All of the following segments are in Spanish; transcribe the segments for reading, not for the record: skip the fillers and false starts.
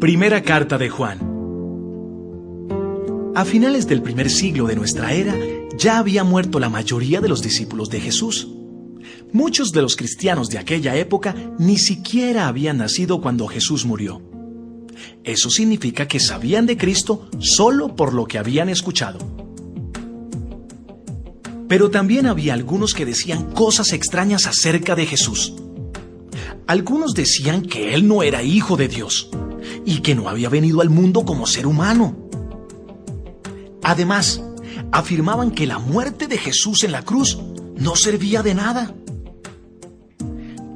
Primera carta de Juan. A finales del primer siglo de nuestra era, ya había muerto la mayoría de los discípulos de Jesús. Muchos de los cristianos de aquella época ni siquiera habían nacido cuando Jesús murió. Eso significa que sabían de Cristo solo por lo que habían escuchado. Pero también había algunos que decían cosas extrañas acerca de Jesús. Algunos decían que Él no era hijo de Dios y que no había venido al mundo como ser humano. Además, afirmaban que la muerte de Jesús en la cruz no servía de nada.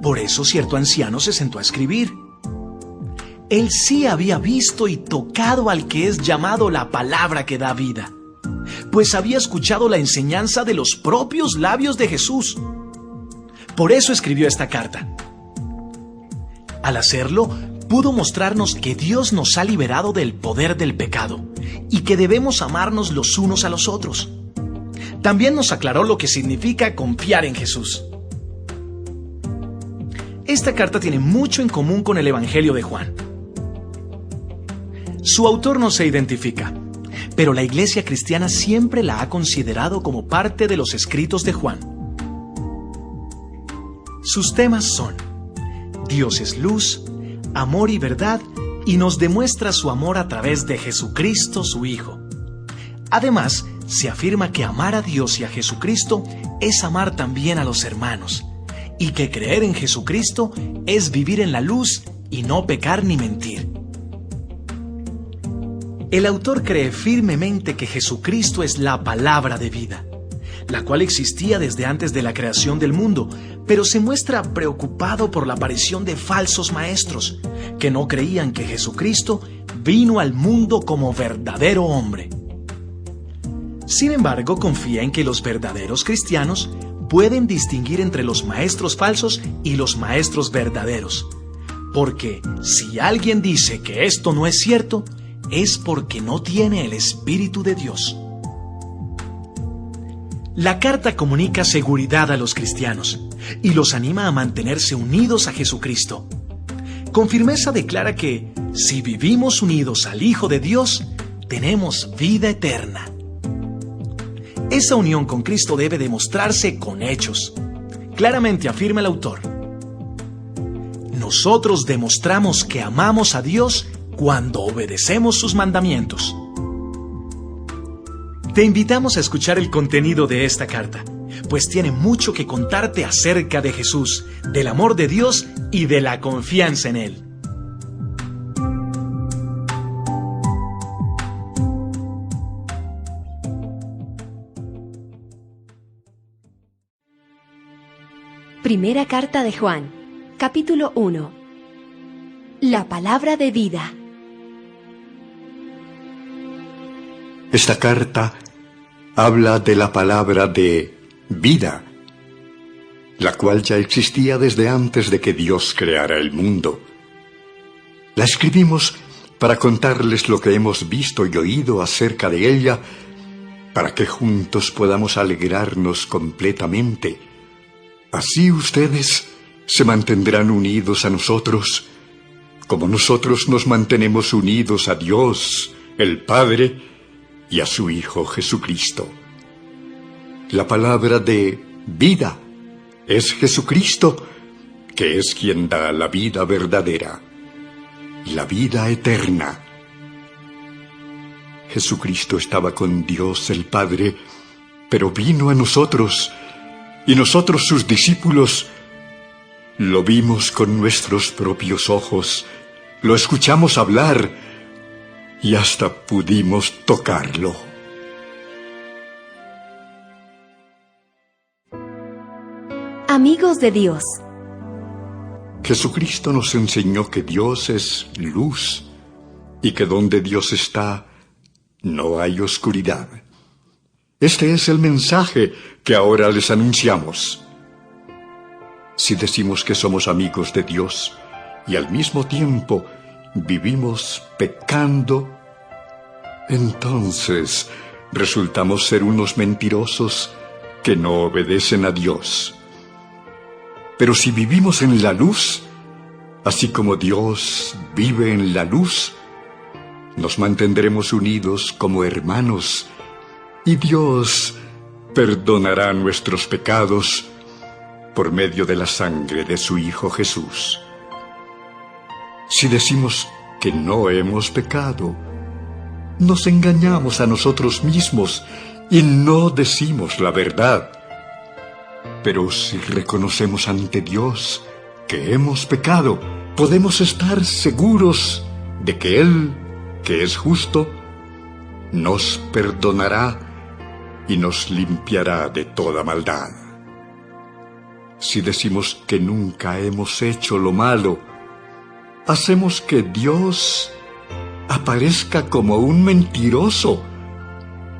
Por eso cierto anciano se sentó a escribir. Él sí había visto y tocado al que es llamado la palabra que da vida, pues había escuchado la enseñanza de los propios labios de Jesús. Por eso escribió esta carta. Al hacerlo, pudo mostrarnos que Dios nos ha liberado del poder del pecado y que debemos amarnos los unos a los otros. También nos aclaró lo que significa confiar en Jesús. Esta carta tiene mucho en común con el Evangelio de Juan. Su autor no se identifica, pero la Iglesia cristiana siempre la ha considerado como parte de los escritos de Juan. Sus temas son: Dios es luz, amor y verdad, y nos demuestra su amor a través de Jesucristo, su Hijo. Además, se afirma que amar a Dios y a Jesucristo es amar también a los hermanos, y que creer en Jesucristo es vivir en la luz y no pecar ni mentir. El autor cree firmemente que Jesucristo es la palabra de vida, la cual existía desde antes de la creación del mundo, pero se muestra preocupado por la aparición de falsos maestros que no creían que Jesucristo vino al mundo como verdadero hombre. Sin embargo, confía en que los verdaderos cristianos pueden distinguir entre los maestros falsos y los maestros verdaderos, porque si alguien dice que esto no es cierto, es porque no tiene el Espíritu de Dios. La carta comunica seguridad a los cristianos y los anima a mantenerse unidos a Jesucristo. Con firmeza declara que, si vivimos unidos al Hijo de Dios, tenemos vida eterna. Esa unión con Cristo debe demostrarse con hechos. Claramente afirma el autor: nosotros demostramos que amamos a Dios cuando obedecemos sus mandamientos. Te invitamos a escuchar el contenido de esta carta, pues tiene mucho que contarte acerca de Jesús, del amor de Dios y de la confianza en Él. Primera carta de Juan, capítulo 1. La palabra de vida. Esta carta habla de la palabra de vida, la cual ya existía desde antes de que Dios creara el mundo. La escribimos para contarles lo que hemos visto y oído acerca de ella, para que juntos podamos alegrarnos completamente. Así ustedes se mantendrán unidos a nosotros, como nosotros nos mantenemos unidos a Dios, el Padre, y a su Hijo Jesucristo. La palabra de vida es Jesucristo, que es quien da la vida verdadera, la vida eterna. Jesucristo estaba con Dios el Padre, pero vino a nosotros, y nosotros sus discípulos lo vimos con nuestros propios ojos, lo escuchamos hablar, y hasta pudimos tocarlo. Amigos de Dios. Jesucristo nos enseñó que Dios es luz y que donde Dios está, no hay oscuridad. Este es el mensaje que ahora les anunciamos. Si decimos que somos amigos de Dios y al mismo tiempo vivimos pecando, entonces resultamos ser unos mentirosos que no obedecen a Dios. Pero si vivimos en la luz, Así como Dios vive en la luz, nos mantendremos unidos como hermanos, y Dios perdonará nuestros pecados por medio de la sangre de su Hijo Jesús. Si decimos que no hemos pecado, nos engañamos a nosotros mismos y no decimos la verdad. Pero si reconocemos ante Dios que hemos pecado, podemos estar seguros de que Él, que es justo, nos perdonará y nos limpiará de toda maldad. Si decimos que nunca hemos hecho lo malo, hacemos que Dios aparezca como un mentiroso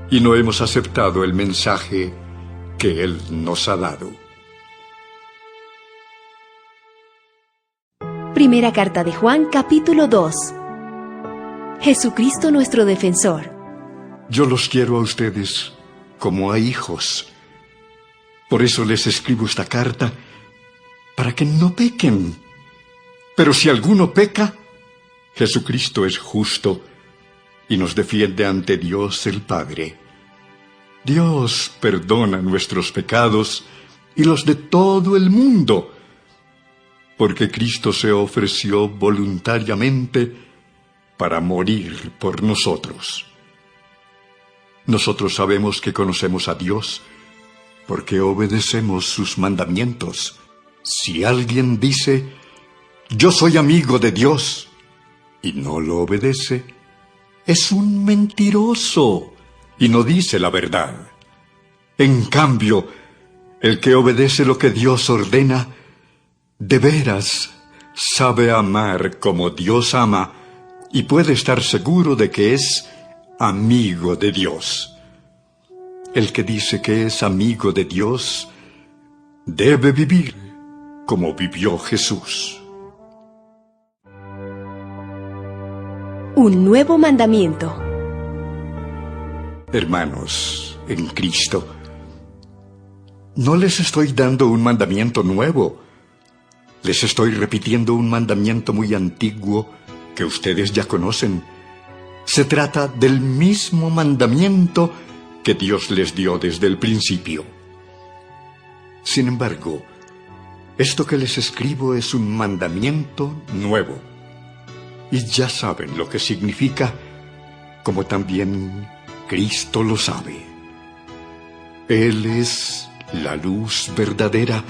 y no hemos aceptado el mensaje que Él nos ha dado. Primera carta de Juan, capítulo 2. Jesucristo nuestro defensor. Yo los quiero a ustedes como a hijos. Por eso les escribo esta carta, para que no pequen. Pero si alguno peca, Jesucristo es justo y nos defiende ante Dios el Padre. Dios perdona nuestros pecados y los de todo el mundo, porque Cristo se ofreció voluntariamente para morir por nosotros. Nosotros sabemos que conocemos a Dios porque obedecemos sus mandamientos. Si alguien dice, yo soy amigo de Dios, y no lo obedece, es un mentiroso y no dice la verdad. En cambio, el que obedece lo que Dios ordena, de veras sabe amar como Dios ama y puede estar seguro de que es amigo de Dios. El que dice que es amigo de Dios debe vivir como vivió Jesús. Un nuevo mandamiento. Hermanos, en Cristo, no les estoy dando un mandamiento nuevo. Les estoy repitiendo un mandamiento muy antiguo que ustedes ya conocen. Se trata del mismo mandamiento que Dios les dio desde el principio. Sin embargo, esto que les escribo es un mandamiento nuevo. Y ya saben lo que significa, como también Cristo lo sabe. Él es la luz verdadera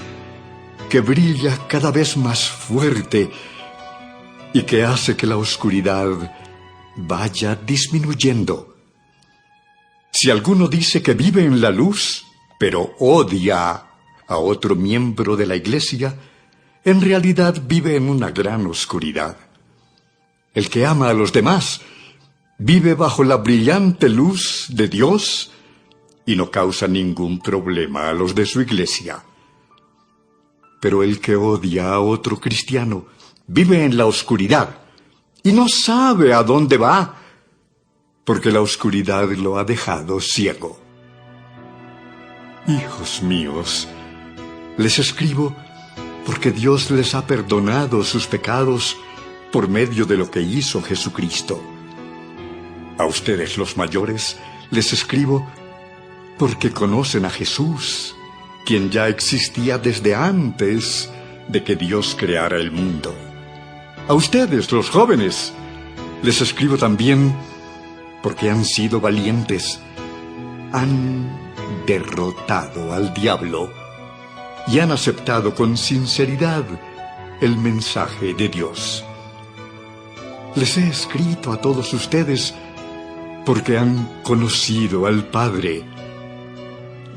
que brilla cada vez más fuerte y que hace que la oscuridad vaya disminuyendo. Si alguno dice que vive en la luz, pero odia a otro miembro de la iglesia, en realidad vive en una gran oscuridad. El que ama a los demás vive bajo la brillante luz de Dios y no causa ningún problema a los de su iglesia. Pero el que odia a otro cristiano vive en la oscuridad y no sabe a dónde va, porque la oscuridad lo ha dejado ciego. Hijos míos, les escribo porque Dios les ha perdonado sus pecados por medio de lo que hizo Jesucristo. A ustedes los mayores les escribo porque conocen a Jesús, quien ya existía desde antes de que Dios creara el mundo. A ustedes, los jóvenes, les escribo también porque han sido valientes, han derrotado al diablo y han aceptado con sinceridad el mensaje de Dios. Les he escrito a todos ustedes porque han conocido al Padre.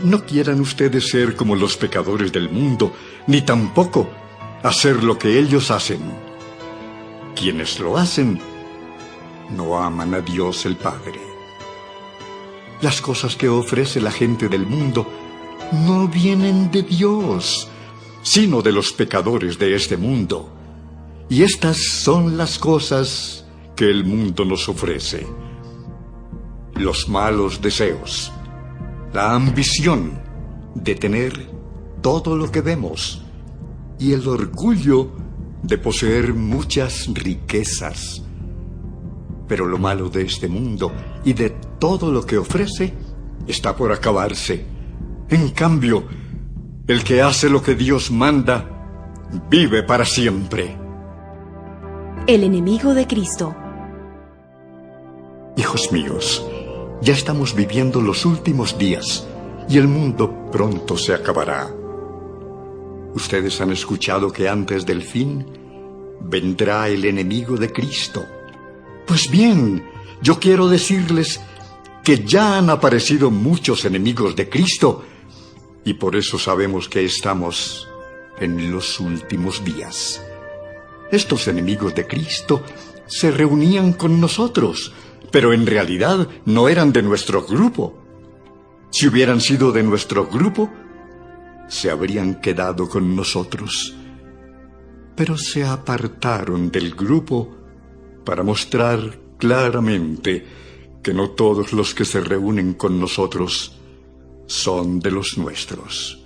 No quieran ustedes ser como los pecadores del mundo, ni tampoco hacer lo que ellos hacen. Quienes lo hacen no aman a Dios el Padre. Las cosas que ofrece la gente del mundo no vienen de Dios, sino de los pecadores de este mundo. Y estas son las cosas que el mundo nos ofrece: los malos deseos, la ambición de tener todo lo que vemos y el orgullo de poseer muchas riquezas. Pero lo malo de este mundo y de todo lo que ofrece está por acabarse. En cambio, el que hace lo que Dios manda, vive para siempre. El enemigo de Cristo. Hijos míos, ya estamos viviendo los últimos días y el mundo pronto se acabará. Ustedes han escuchado que antes del fin vendrá el enemigo de Cristo. Pues bien, yo quiero decirles que ya han aparecido muchos enemigos de Cristo y por eso sabemos que estamos en los últimos días. Estos enemigos de Cristo se reunían con nosotros, pero en realidad no eran de nuestro grupo. Si hubieran sido de nuestro grupo, se habrían quedado con nosotros. Pero se apartaron del grupo para mostrar claramente que no todos los que se reúnen con nosotros son de los nuestros.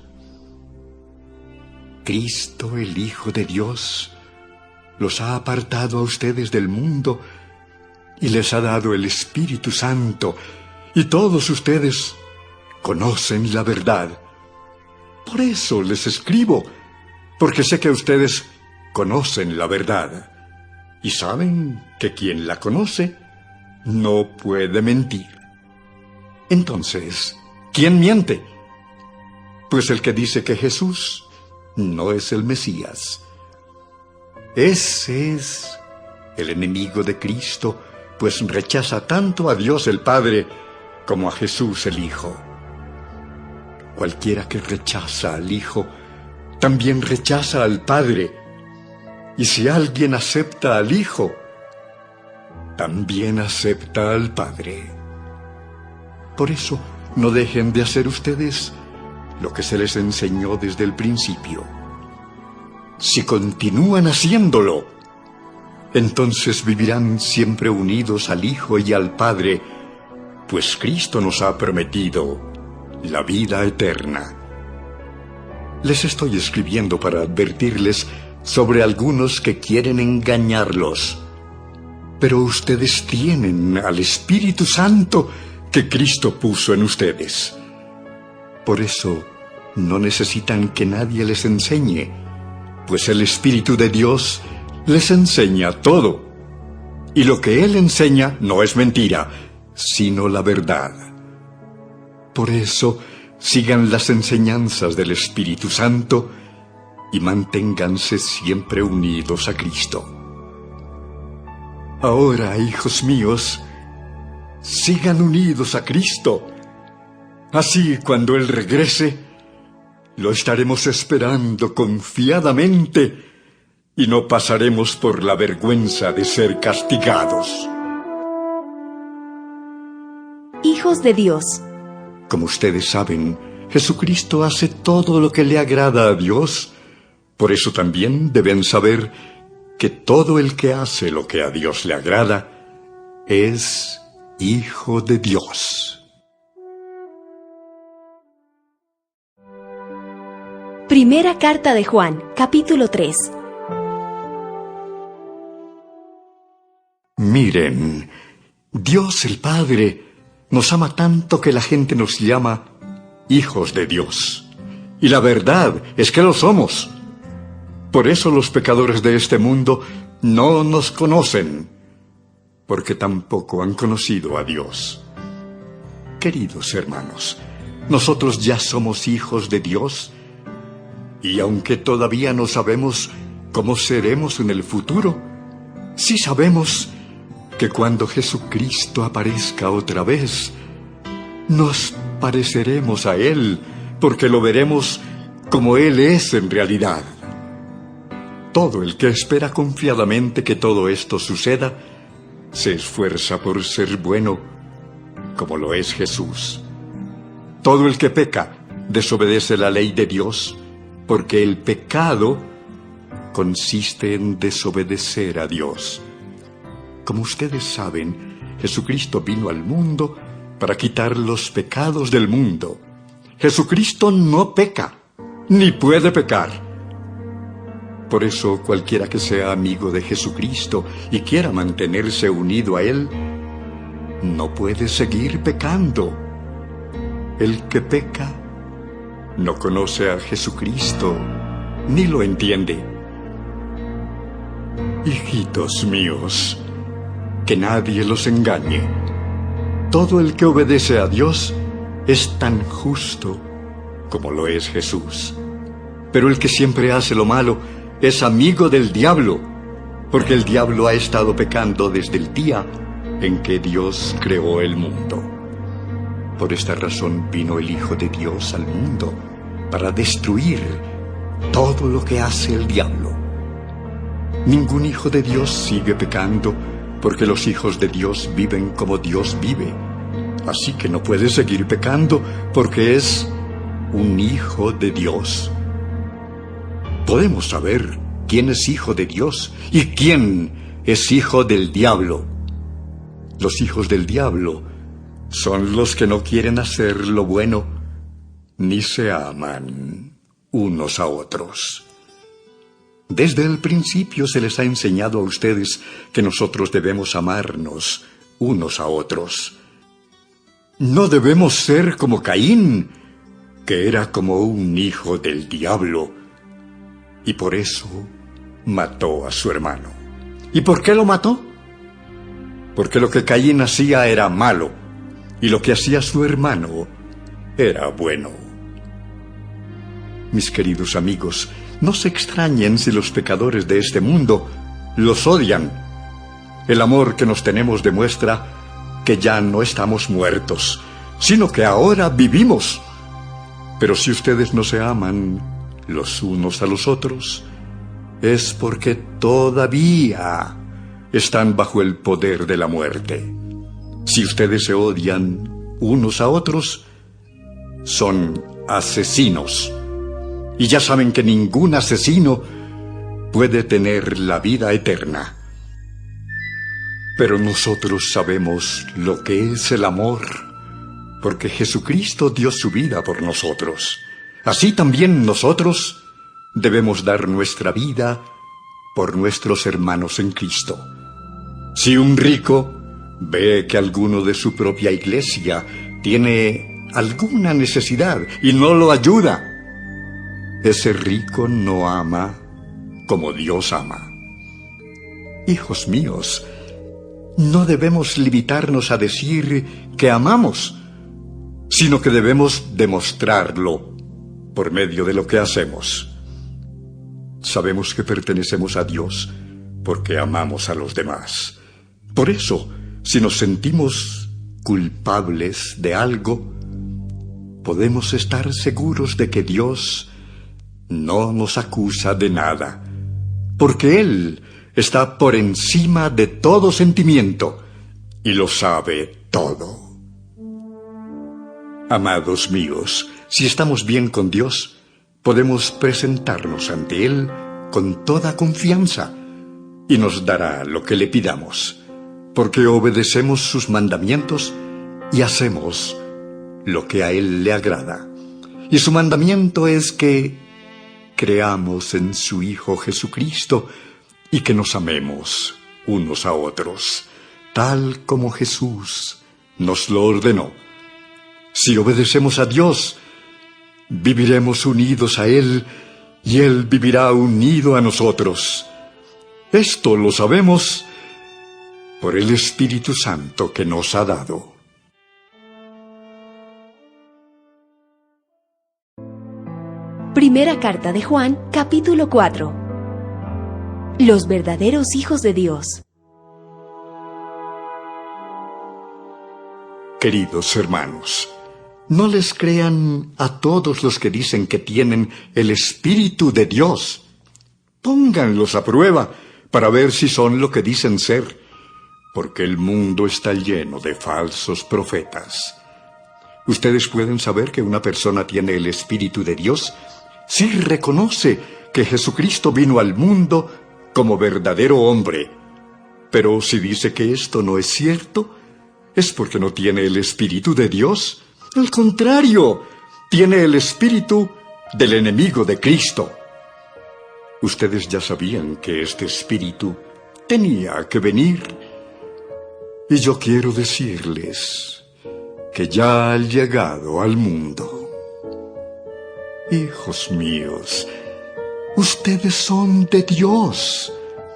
Cristo, el Hijo de Dios, los ha apartado a ustedes del mundo y les ha dado el Espíritu Santo, y todos ustedes conocen la verdad. Por eso les escribo, porque sé que ustedes conocen la verdad, y saben que quien la conoce no puede mentir. Entonces, ¿quién miente? Pues el que dice que Jesús no es el Mesías. Ese es el enemigo de Cristo, pues rechaza tanto a Dios el Padre como a Jesús el Hijo. Cualquiera que rechaza al Hijo, también rechaza al Padre. Y si alguien acepta al Hijo, también acepta al Padre. Por eso, no dejen de hacer ustedes lo que se les enseñó desde el principio. Si continúan haciéndolo, entonces vivirán siempre unidos al Hijo y al Padre, pues Cristo nos ha prometido la vida eterna. Les estoy escribiendo para advertirles sobre algunos que quieren engañarlos. Pero ustedes tienen al Espíritu Santo que Cristo puso en ustedes. Por eso no necesitan que nadie les enseñe, pues el Espíritu de Dios les enseña todo. Y lo que Él enseña no es mentira, sino la verdad. Por eso, sigan las enseñanzas del Espíritu Santo y manténganse siempre unidos a Cristo. Ahora, hijos míos, sigan unidos a Cristo. Así, cuando Él regrese, lo estaremos esperando confiadamente y no pasaremos por la vergüenza de ser castigados. Hijos de Dios. Como ustedes saben, Jesucristo hace todo lo que le agrada a Dios. Por eso también deben saber que todo el que hace lo que a Dios le agrada es hijo de Dios. Primera carta de Juan, capítulo 3. Miren, Dios el Padre nos ama tanto que la gente nos llama hijos de Dios. Y la verdad es que lo somos. Por eso los pecadores de este mundo no nos conocen, porque tampoco han conocido a Dios. Queridos hermanos, nosotros ya somos hijos de Dios, y aunque todavía no sabemos cómo seremos en el futuro, sí sabemos que cuando Jesucristo aparezca otra vez, nos pareceremos a Él, porque lo veremos como Él es en realidad. Todo el que espera confiadamente que todo esto suceda, se esfuerza por ser bueno, como lo es Jesús. Todo el que peca, desobedece la ley de Dios, porque el pecado consiste en desobedecer a Dios. Como ustedes saben, Jesucristo vino al mundo para quitar los pecados del mundo. Jesucristo no peca, ni puede pecar. Por eso cualquiera que sea amigo de Jesucristo y quiera mantenerse unido a Él, no puede seguir pecando. El que peca no conoce a Jesucristo ni lo entiende. Hijitos míos, que nadie los engañe. Todo el que obedece a Dios es tan justo como lo es Jesús. Pero el que siempre hace lo malo es amigo del diablo, porque el diablo ha estado pecando desde el día en que Dios creó el mundo. Por esta razón vino el Hijo de Dios al mundo, para destruir todo lo que hace el diablo. Ningún hijo de Dios sigue pecando, porque los hijos de Dios viven como Dios vive. Así que no puede seguir pecando, porque es un hijo de Dios. Podemos saber quién es hijo de Dios y quién es hijo del diablo. Los hijos del diablo son los que no quieren hacer lo bueno, ni se aman unos a otros. Desde el principio se les ha enseñado a ustedes que nosotros debemos amarnos unos a otros. No debemos ser como Caín, que era como un hijo del diablo, y por eso mató a su hermano. ¿Y por qué lo mató? Porque lo que Caín hacía era malo, y lo que hacía su hermano era bueno. Mis queridos amigos, no se extrañen si los pecadores de este mundo los odian. El amor que nos tenemos demuestra que ya no estamos muertos, sino que ahora vivimos. Pero si ustedes no se aman los unos a los otros, es porque todavía están bajo el poder de la muerte. Si ustedes se odian unos a otros, son asesinos. Y ya saben que ningún asesino puede tener la vida eterna. Pero nosotros sabemos lo que es el amor, porque Jesucristo dio su vida por nosotros. Así también nosotros debemos dar nuestra vida por nuestros hermanos en Cristo. Si un rico ve que alguno de su propia iglesia tiene alguna necesidad y no lo ayuda, ese rico no ama como Dios ama. Hijos míos, no debemos limitarnos a decir que amamos, sino que debemos demostrarlo por medio de lo que hacemos. Sabemos que pertenecemos a Dios porque amamos a los demás. Por eso, si nos sentimos culpables de algo, podemos estar seguros de que Dios no nos acusa de nada, porque Él está por encima de todo sentimiento y lo sabe todo. Amados míos, si estamos bien con Dios, podemos presentarnos ante Él con toda confianza y nos dará lo que le pidamos, porque obedecemos sus mandamientos y hacemos lo que a Él le agrada. Y su mandamiento es que creamos en su Hijo Jesucristo y que nos amemos unos a otros, tal como Jesús nos lo ordenó. Si obedecemos a Dios, viviremos unidos a Él y Él vivirá unido a nosotros. Esto lo sabemos por el Espíritu Santo que nos ha dado. Primera carta de Juan, capítulo 4. Los verdaderos hijos de Dios. Queridos hermanos, no les crean a todos los que dicen que tienen el Espíritu de Dios. Pónganlos a prueba para ver si son lo que dicen ser, porque el mundo está lleno de falsos profetas. Ustedes pueden saber que una persona tiene el Espíritu de Dios si reconoce que Jesucristo vino al mundo como verdadero hombre. Pero si dice que esto no es cierto, es porque no tiene el Espíritu de Dios. Al contrario, tiene el espíritu del enemigo de Cristo. Ustedes ya sabían que este espíritu tenía que venir. Y yo quiero decirles que ya ha llegado al mundo. Hijos míos, ustedes son de Dios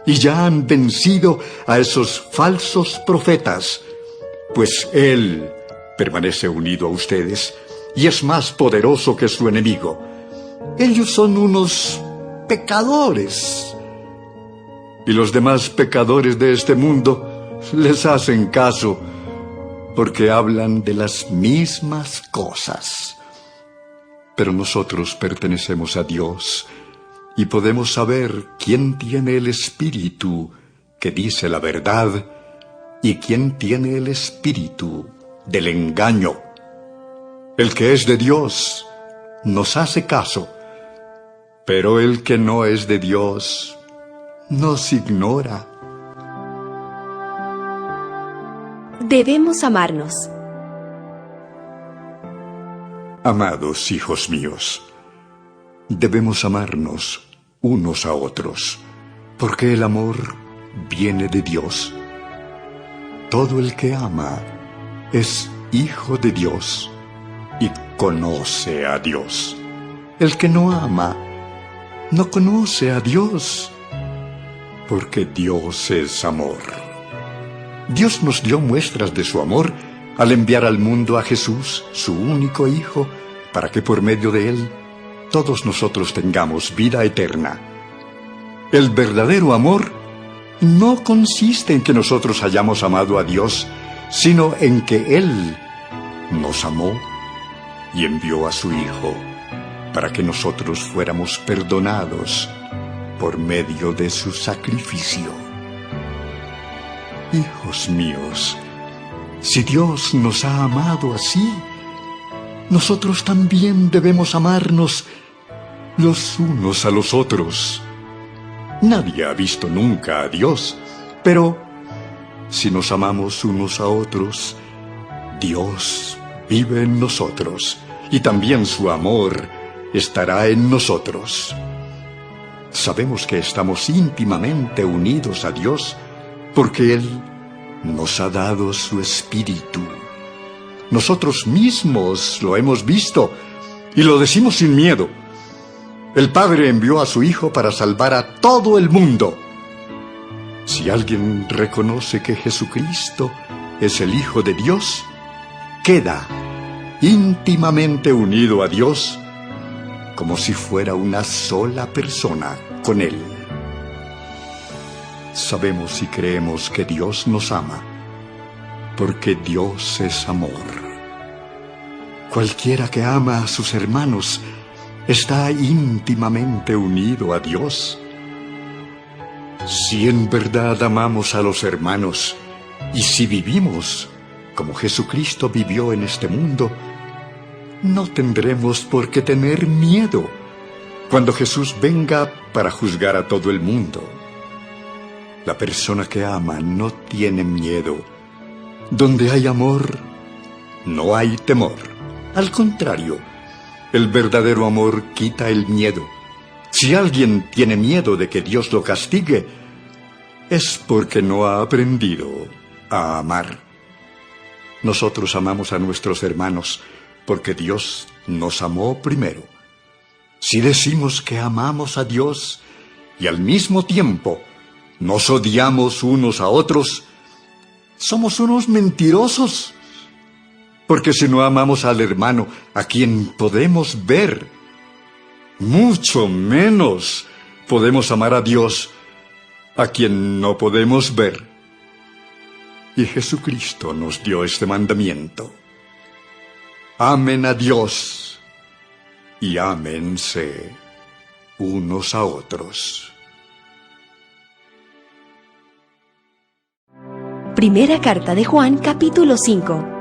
y ya han vencido a esos falsos profetas, pues Él permanece unido a ustedes y es más poderoso que su enemigo. Ellos son unos pecadores y los demás pecadores de este mundo les hacen caso porque hablan de las mismas cosas. Pero nosotros pertenecemos a Dios y podemos saber quién tiene el espíritu que dice la verdad y quién tiene el espíritu del engaño. El que es de Dios nos hace caso, pero el que no es de Dios nos ignora. Debemos amarnos. Amados hijos míos, debemos amarnos unos a otros, porque el amor viene de Dios. Todo el que ama es hijo de Dios y conoce a Dios. El que no ama no conoce a Dios, porque Dios es amor. Dios nos dio muestras de su amor al enviar al mundo a Jesús, su único Hijo, para que por medio de Él todos nosotros tengamos vida eterna. El verdadero amor no consiste en que nosotros hayamos amado a Dios, sino en que Él nos amó y envió a su Hijo para que nosotros fuéramos perdonados por medio de su sacrificio. Hijos míos, si Dios nos ha amado así, nosotros también debemos amarnos los unos a los otros. Nadie ha visto nunca a Dios, pero si nos amamos unos a otros, Dios vive en nosotros y también su amor estará en nosotros. Sabemos que estamos íntimamente unidos a Dios porque Él nos ha dado su Espíritu. Nosotros mismos lo hemos visto y lo decimos sin miedo. El Padre envió a su Hijo para salvar a todo el mundo. Si alguien reconoce que Jesucristo es el Hijo de Dios, queda íntimamente unido a Dios como si fuera una sola persona con Él. Sabemos y creemos que Dios nos ama, porque Dios es amor. Cualquiera que ama a sus hermanos está íntimamente unido a Dios. Si en verdad amamos a los hermanos, y si vivimos como Jesucristo vivió en este mundo, no tendremos por qué tener miedo cuando Jesús venga para juzgar a todo el mundo. La persona que ama no tiene miedo. Donde hay amor, no hay temor. Al contrario, el verdadero amor quita el miedo. Si alguien tiene miedo de que Dios lo castigue, es porque no ha aprendido a amar. Nosotros amamos a nuestros hermanos porque Dios nos amó primero. Si decimos que amamos a Dios y al mismo tiempo nos odiamos unos a otros, somos unos mentirosos. Porque si no amamos al hermano a quien podemos ver, mucho menos podemos amar a Dios a quien no podemos ver. Y Jesucristo nos dio este mandamiento: amen a Dios y ámense unos a otros. Primera carta de Juan, capítulo 5.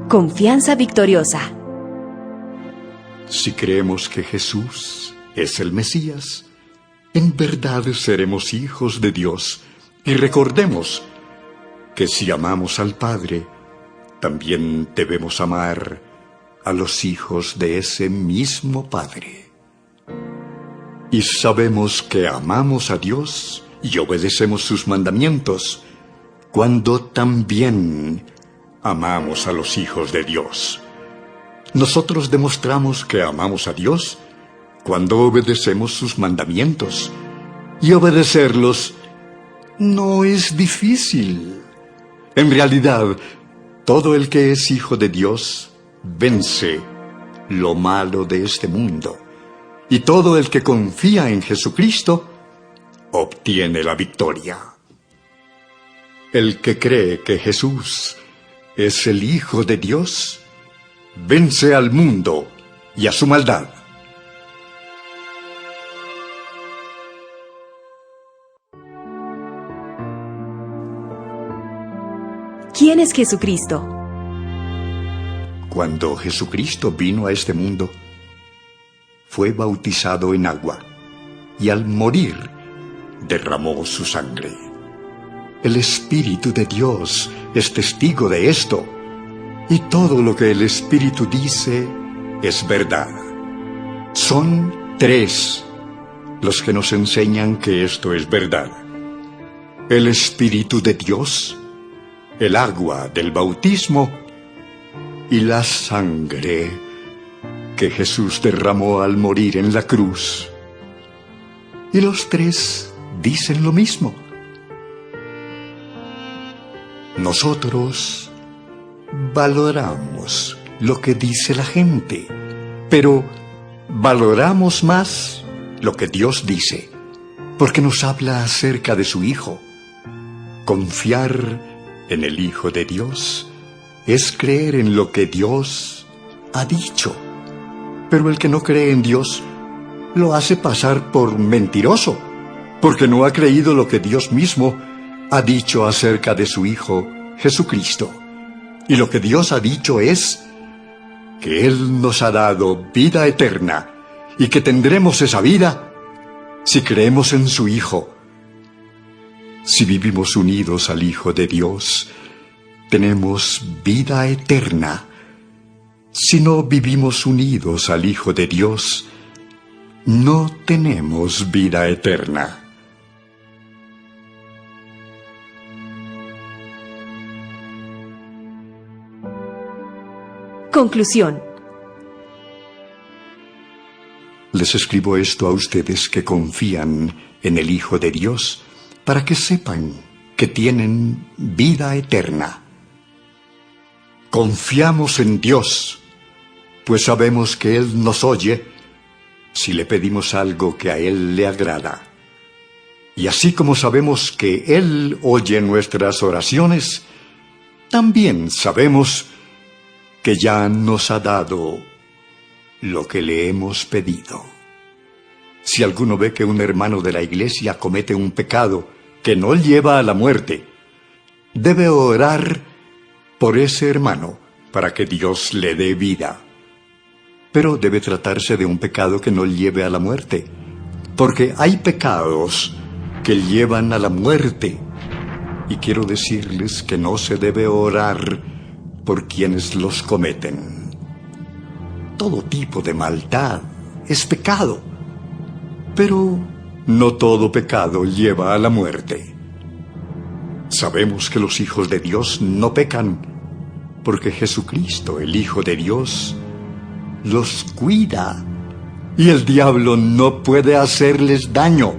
Confianza victoriosa. Si creemos que Jesús es el Mesías, en verdad seremos hijos de Dios. Y recordemos que si amamos al Padre, también debemos amar a los hijos de ese mismo Padre. Y sabemos que amamos a Dios y obedecemos sus mandamientos, cuando también amamos a los hijos de Dios. Nosotros demostramos que amamos a Dios cuando obedecemos sus mandamientos. Y obedecerlos no es difícil. En realidad, todo el que es hijo de Dios vence lo malo de este mundo. Y todo el que confía en Jesucristo obtiene la victoria. El que cree que Jesús es el Hijo de Dios vence al mundo y a su maldad. ¿Quién es Jesucristo? Cuando Jesucristo vino a este mundo, fue bautizado en agua y al morir derramó su sangre. El Espíritu de Dios es testigo de esto, y todo lo que el Espíritu dice es verdad. Son 3 los que nos enseñan que esto es verdad: el Espíritu de Dios, el agua del bautismo y la sangre que Jesús derramó al morir en la cruz. Y los 3 dicen lo mismo. Nosotros valoramos lo que dice la gente, pero valoramos más lo que Dios dice, porque nos habla acerca de su Hijo. Confiar en el Hijo de Dios es creer en lo que Dios ha dicho. Pero el que no cree en Dios lo hace pasar por mentiroso, porque no ha creído lo que Dios mismo ha dicho acerca de su Hijo Jesucristo. Y lo que Dios ha dicho es que Él nos ha dado vida eterna y que tendremos esa vida si creemos en su Hijo. Si vivimos unidos al Hijo de Dios, tenemos vida eterna. Si no vivimos unidos al Hijo de Dios, no tenemos vida eterna. Conclusión. Les escribo esto a ustedes que confían en el Hijo de Dios, para que sepan que tienen vida eterna. Confiamos en Dios, pues sabemos que Él nos oye si le pedimos algo que a Él le agrada. Y así como sabemos que Él oye nuestras oraciones, también sabemos que ya nos ha dado lo que le hemos pedido. Si alguno ve que un hermano de la iglesia comete un pecado que no lleva a la muerte, debe orar por ese hermano para que Dios le dé vida. Pero debe tratarse de un pecado que no lleve a la muerte, porque hay pecados que llevan a la muerte. Y quiero decirles que no se debe orar por quienes los cometen. Todo tipo de maldad es pecado, pero no todo pecado lleva a la muerte. Sabemos que los hijos de Dios no pecan, porque Jesucristo, el Hijo de Dios, los cuida, y el diablo no puede hacerles daño.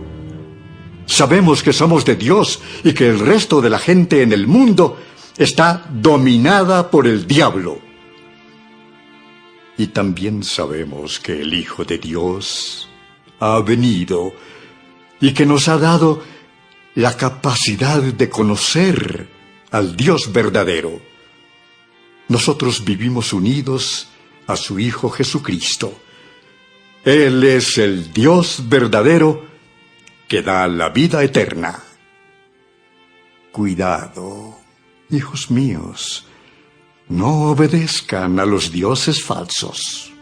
Sabemos que somos de Dios y que el resto de la gente en el mundo está dominada por el diablo. Y también sabemos que el Hijo de Dios ha venido y que nos ha dado la capacidad de conocer al Dios verdadero. Nosotros vivimos unidos a su Hijo Jesucristo. Él es el Dios verdadero que da la vida eterna. Cuidado, hijos míos, no obedezcan a los dioses falsos.